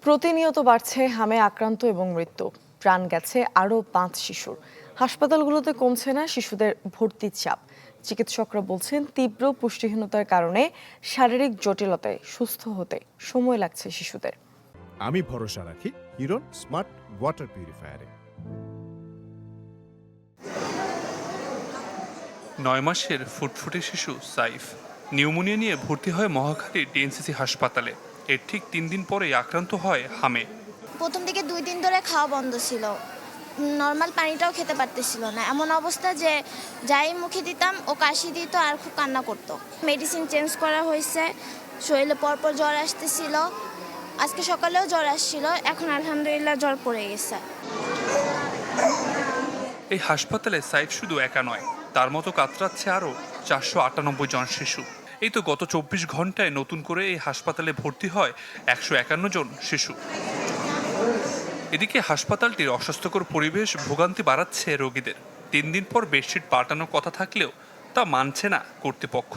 প্রতিনিয়ত বাড়ছে হামে আক্রান্ত এবং মৃত্যু। প্রাণ গেছে আরও 5 শিশুর। হাসপাতালগুলোতে কমছে না শিশুদের ভর্তির চাপ। চিকিৎসকরা বলছেন তীব্র পুষ্টিহীনতার কারণে শারীরিক জটিলতায় সুস্থ হতে সময় লাগছে শিশুদের। আমি ভরসা রাখি হিরন স্মার্ট ওয়াটার পিউরিফায়ারে। 9 মাসের ফুটফুটে শিশু সাইফ নিউমোনিয়া নিয়ে ভর্তি হয় মহাখালী ডিএনসিসি হাসপাতালে। এর ঠিক 3 দিন পরেই আক্রান্ত হয় হামে। প্রথম দিকে 2 দিন ধরে খাওয়া বন্ধ ছিল, নর্মাল পানিটাও খেতে পারতেছিল না। এমন অবস্থা যে যাই মুখে দিতাম ও কাশি দিত আর খুব কান্না করতো। মেডিসিন চেঞ্জ করা হয়েছে, শরীরে পরপর জ্বর আসতেছিল, আজকে সকালেও জ্বর আসছিল, এখন আলহামদুলিল্লাহ জ্বর পড়ে গেছে। এই হাসপাতালে সাইফ শুধু একা নয়, তার মতো কাতরাচ্ছে আরও 498 জন শিশু। এই তো গত 24 ঘন্টায় নতুন করে এই হাসপাতালে ভর্তি হয় 151 জন শিশু। এদিকে হাসপাতালটির অস্বাস্থ্যকর পরিবেশ ভোগান্তি বাড়াচ্ছে রোগীদের। 3 দিন পর বেডশিট পাল্টানোর কথা থাকলেও তা মানছে না কর্তৃপক্ষ।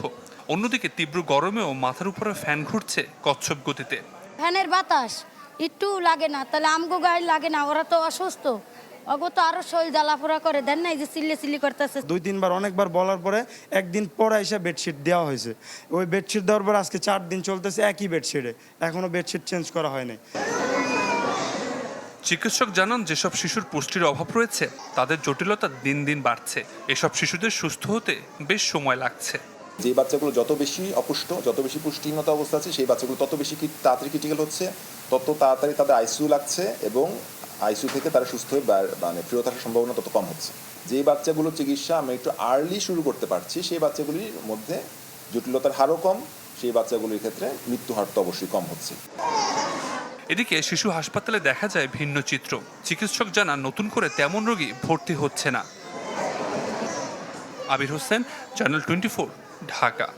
অন্যদিকে তীব্র গরমেও মাথার উপরে ফ্যান ঘুরছে কচ্ছপ গতিতে। ফ্যানের বাতাস একটু লাগে না, তাহলে আমগো গায়ে লাগে না, ওরা তো অসুস্থ, অগো তো আরো শরীর জ্বালাফোড়া করে দেন না, এই যে চিল্লি করতেছে। 2-3 বার অনেকবার বলার পরে একদিন পরে এসে বেডশিট দেওয়া হয়েছে। ওই বেডশিট দেওয়ার পর আজকে 4 দিন চলতেছে একই বেডশিটে, এখনো বেডশিট চেঞ্জ করা হয়নি। চিকিৎসক জানান যেসব শিশুর পুষ্টির অভাব রয়েছে তাদের জটিলতা দিন দিন বাড়ছে। এসব শিশুদের সুস্থ হতে বেশ সময় লাগছে। যে বাচ্চাগুলো যত বেশি অপুষ্ট, যত বেশি পুষ্টিহীনতা অবস্থা আছে, সেই বাচ্চাগুলো তত বেশি তাড়াতাড়ি ক্রিটিক্যাল হচ্ছে, তত তাড়াতাড়ি তাদের আইসিইউ লাগছে এবং আইসিইউ থেকে তারা সুস্থ হয়ে মানে ফিরত আসার সম্ভাবনা তত কম হচ্ছে। যেই বাচ্চাগুলোর চিকিৎসা আমরা একটু আর্লি শুরু করতে পারছি, সেই বাচ্চাগুলির মধ্যে জটিলতার হারও কম, সেই বাচ্চাগুলির ক্ষেত্রে মৃত্যু হার তো অবশ্যই কম হচ্ছে। এদিকে শিশু হাসপাতালে দেখা যায় ভিন্ন চিত্র। চিকিৎসক জানান নতুন করে তেমন রোগী ভর্তি হচ্ছে না। আবির হোসেন, চ্যানেল 24, ঢাকা।